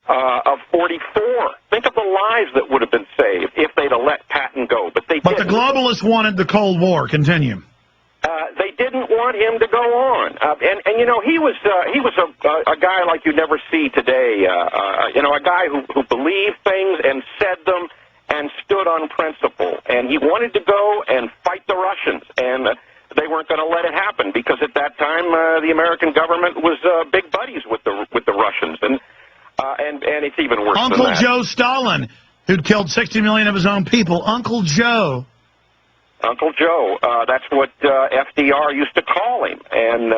of 44. Think of the lives that would have been saved if they'd have let Patton go, but they didn't. But the globalists wanted the Cold War. Continue. They didn't want him to go on, and you know, he was a guy like you never see today. You know, a guy who believed things and said them and stood on principle, and he wanted to go and fight the Russians, and they weren't going to let it happen because at that time the American government was big buddies with the Russians, and it's even worse than that. Uncle Joe Stalin, who'd killed 60 million of his own people. Uncle Joe. Uncle Joe, that's what FDR used to call him. And,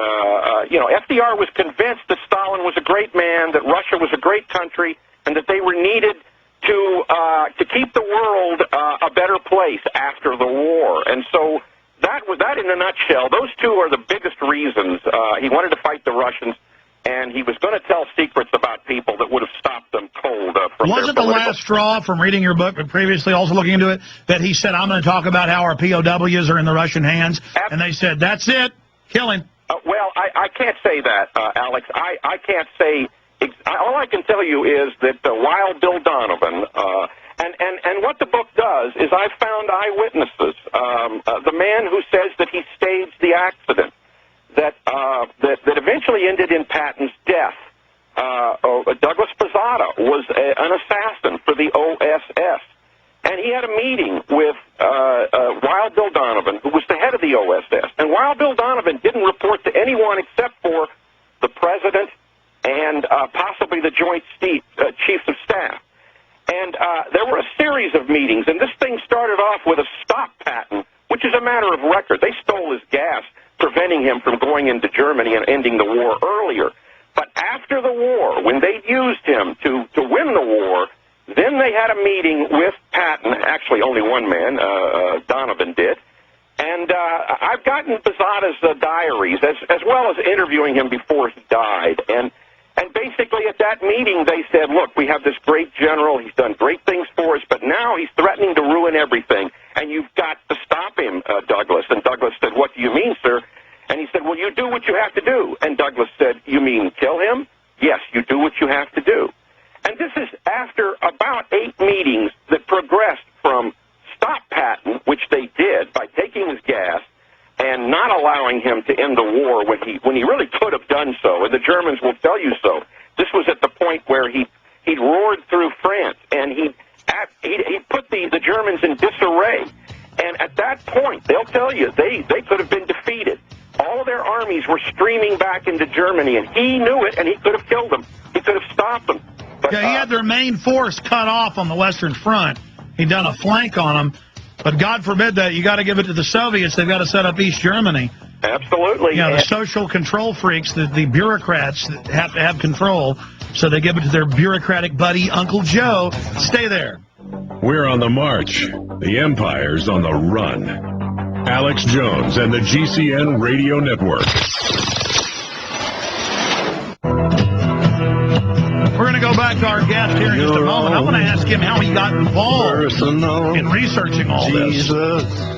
you know, FDR was convinced that Stalin was a great man, that Russia was a great country, and that they were needed to keep the world a better place after the war. And so that in a nutshell, those two are the biggest reasons. He wanted to fight the Russians, and he was going to tell secrets about people that would have stopped them cold from Wasn't the last straw from reading your book, but previously also looking into it, that he said, I'm going to talk about how our POWs are in the Russian hands, and they said, that's it, kill him. Well, I can't say that, Alex. I can't say, all I can tell you is that Wild Bill Donovan, and what the book does is I found eyewitnesses, the man who says that he staged the accident, that eventually ended in Patton's death. Douglas Posada was an assassin for the OSS, and he had a meeting with Wild Bill Donovan, who was the head of the OSS. And Wild Bill Donovan didn't report to anyone except for the president and possibly the Joint Chiefs of Staff. And there were a series of meetings, and this thing started off with a stop Patton, which is a matter of record. They stole his gas, preventing him from going into Germany and ending the war earlier. But after the war, when they used him to win the war, then they had a meeting with Patton, actually only one man, Donovan did, and I've gotten Posada's diaries, as well as interviewing him before he died, and basically at that meeting they said, look, we have this great general, he's done great things for us, but now he's threatening to ruin everything, and you've got to stop him, Douglas. And Douglas said, what do you mean, sir? And he said, well, you do what you have to do. And Douglas said, you mean kill him? Yes, you do what you have to do. And this is after about 8 meetings that progressed from stop Patton, which they did by taking his gas and not allowing him to end the war when he really could have done so, and the Germans will tell you so. This was at the point where he roared through France, and he put the Germans in disarray. And at that point, they'll tell you, they could have been defeated. All of their armies were streaming back into Germany, and he knew it, and he could have killed them. He could have stopped them. But, yeah, he had their main force cut off on the Western Front. He'd done a flank on them. But God forbid that. You got to give it to the Soviets. They've got to set up East Germany. Absolutely. You know, the social control freaks, the bureaucrats that have to have control, so they give it to their bureaucratic buddy, Uncle Joe. Stay there. We're on the march. The empire's on the run. Alex Jones and the GCN Radio Network. We're going to go back to our guest here in just a moment. I want to ask him how he got involved in researching all this.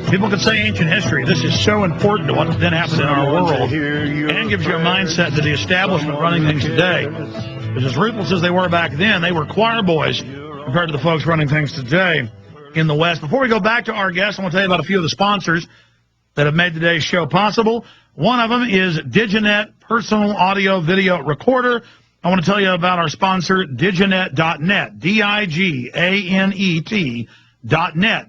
People could say ancient history. This is so important to what then happened in our world, and gives you a mindset to the establishment running things today. Because as ruthless as they were back then, they were choir boys compared to the folks running things today in the West. Before we go back to our guests, I want to tell you about a few of the sponsors that have made today's show possible. One of them is Diginet Personal Audio Video Recorder. I want to tell you about our sponsor, Diginet.net, Diganet.net,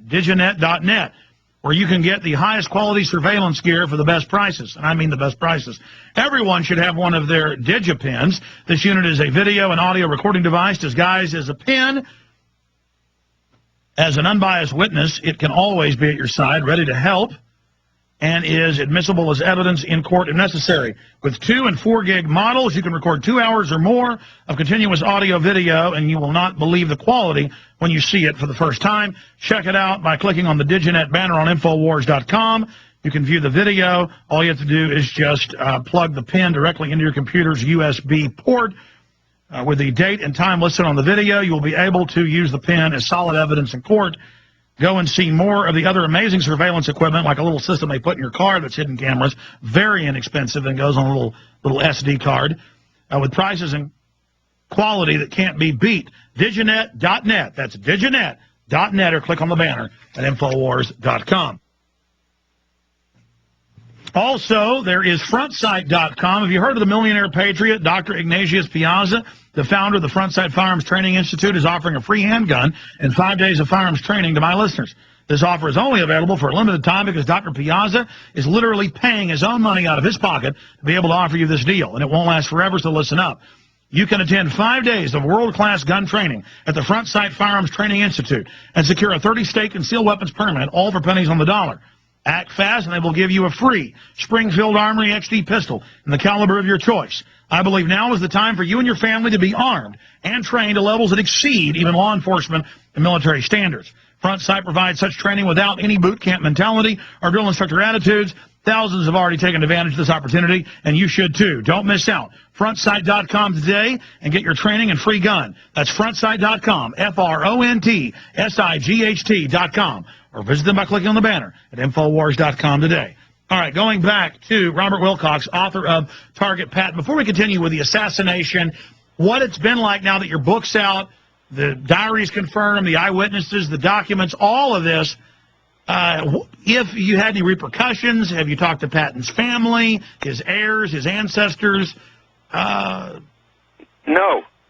Diginet.net, where you can get the highest quality surveillance gear for the best prices, and I mean the best prices. Everyone should have one of their DigiPens. This unit is a video and audio recording device disguised as a pen. As an unbiased witness, it can always be at your side, ready to help, and is admissible as evidence in court if necessary. With 2 and 4 gig models, you can record 2 hours or more of continuous audio video, and you will not believe the quality when you see it for the first time. Check it out by clicking on the Diginet banner on Infowars.com. You can view the video. All you have to do is just plug the pen directly into your computer's USB port. With the date and time listed on the video, you will be able to use the pen as solid evidence in court. Go and see more of the other amazing surveillance equipment, like a little system they put in your car that's hidden cameras, very inexpensive and goes on a little SD card, with prices quality that can't be beat. Diginet.net. That's Diginet.net, or click on the banner at Infowars.com. Also, there is FrontSight.com. Have you heard of the millionaire patriot, Dr. Ignatius Piazza? The founder of the FrontSight Firearms Training Institute is offering a free handgun and 5 days of firearms training to my listeners. This offer is only available for a limited time because Dr. Piazza is literally paying his own money out of his pocket to be able to offer you this deal, and it won't last forever, so listen up. You can attend 5 days of world-class gun training at the FrontSight Firearms Training Institute and secure a 30-state concealed weapons permit, all for pennies on the dollar. Act fast, and they will give you a free Springfield Armory XD pistol in the caliber of your choice. I believe now is the time for you and your family to be armed and trained to levels that exceed even law enforcement and military standards. FrontSight provides such training without any boot camp mentality or drill instructor attitudes. Thousands have already taken advantage of this opportunity, and you should too. Don't miss out. FrontSight.com today and get your training and free gun. That's FrontSight.com, FrontSight.com, or visit them by clicking on the banner at Infowars.com today. All right, going back to Robert Wilcox, author of Target Pat. Before we continue with the assassination, what it's been like now that your book's out, the diaries confirmed, the eyewitnesses, the documents, all of this. If you had any repercussions, have you talked to Patton's family, his heirs, his ancestors? No.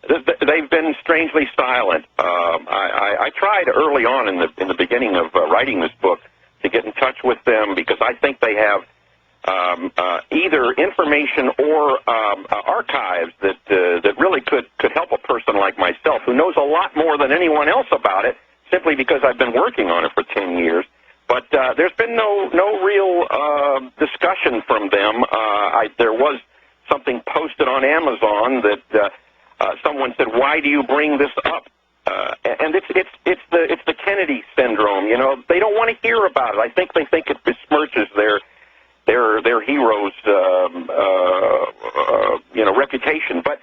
They've been strangely silent. I tried early on in the beginning of writing this book to get in touch with them because I think they have either information or archives that really could help a person like myself who knows a lot more than anyone else about it simply because I've been working on it for 10 years. But there's been no real discussion from them. There was something posted on Amazon that someone said, "Why do you bring this up?" And it's the Kennedy syndrome. You know, they don't want to hear about it. I think they think it besmirches their hero's reputation. But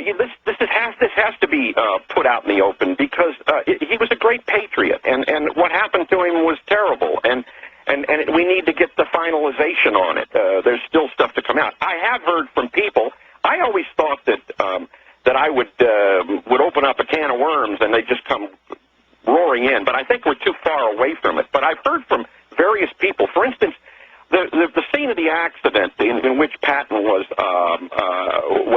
this has to be put out in the open because he was a great patriot, and what happened to him was terrible, and we need to get the finalization on it. There's still stuff to come out. I have heard from people. I always thought that I would open up a can of worms and they just come roaring in, but I think we're too far away from it. But I've heard from various people. For instance, the scene of the accident in which Patton was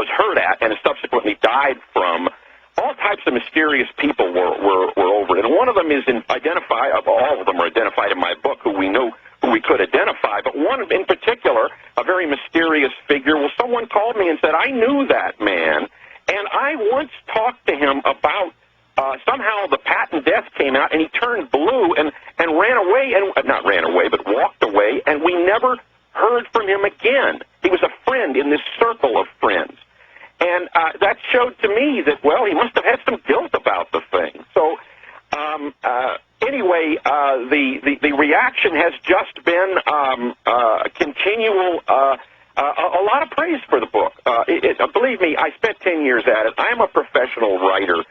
hurt at and subsequently died from, all types of mysterious people were over it. And one of them is identified. All of them are identified in my book, who we could identify. But one in particular, a very mysterious figure. Well, someone called me and said, "I knew that man, and I once talked to him about." Somehow the Patton death came out, and he turned blue and ran away, and not ran away, but walked away, and we never heard from him again. He was a friend in this circle of friends. And that showed to me that, well, he must have had some guilt about the thing. So anyway, the reaction has just been continual, a lot of praise for the book. Believe me, I spent 10 years at it. I am a professional writer.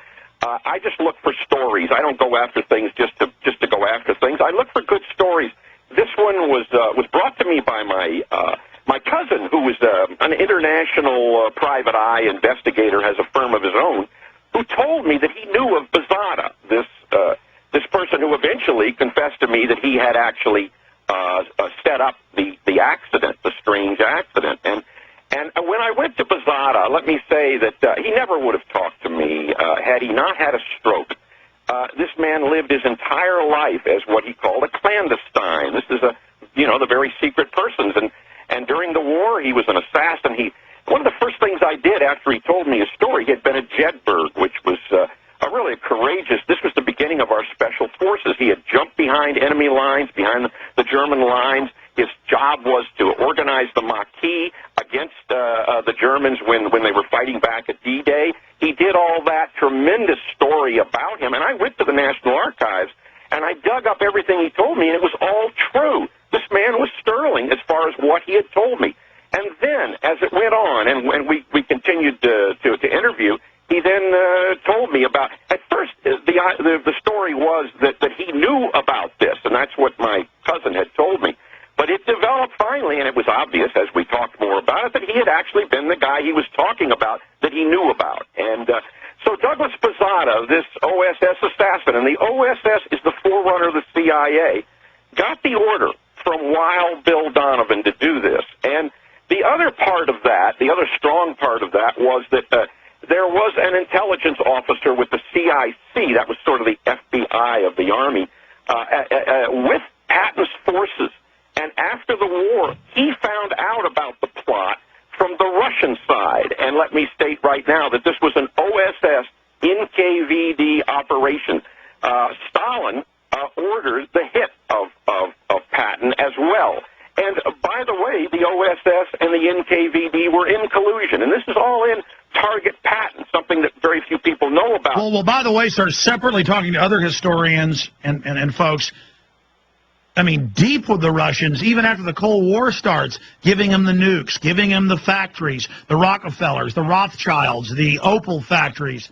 I just look for stories. I don't go after things just to go after things. I look for good stories. This one was brought to me by my cousin, who is an international private eye investigator, has a firm of his own, who told me that he knew of Bezada, this person who eventually confessed to me that he had actually set up the accident, the strange accident. And when I went to Bezada, let me say that he never would have talked to me had he not had a stroke. This man lived his entire life as what he called a clandestine. This is the very secret persons. And during the war, he was an assassin. One of the first things I did after he told me his story, he had been at Jedburgh, which was really a courageous. This was the beginning of our special forces. He had jumped behind enemy lines, behind the German lines. His job was to organize the Maquis against the Germans when they were fighting back at D-Day. He did all that. Tremendous story about him. And I went to the National Archives, and I dug up everything he told me, and it was all true. This man was sterling as far as what he had told me. And then, as it went on, and when we continued to interview, he then told me about, at first, the story was that he knew about this, and that's what my cousin had told me. But it developed out finally, and it was obvious as we talked more about it, that he had actually been the guy he was talking about, that he knew about. And so Douglas Posada, this OSS assassin, and the OSS is the forerunner of the CIA, got the order from Wild Bill Donovan to do this. And the other part of that, the other strong part of that, was that there was an intelligence officer with the CIC, that was sort of the FBI of the Army, with Patton's forces. And after the war, he found out about the plot from the Russian side. And let me state right now that this was an OSS NKVD operation. Stalin ordered the hit of Patton as well. And by the way, the OSS and the NKVD were in collusion. And this is all in Target Patton, something that very few people know about. Well, by the way, sir, separately talking to other historians and folks, I mean, deep with the Russians, even after the Cold War starts, giving them the nukes, giving them the factories, the Rockefellers, the Rothschilds, the Opel factories.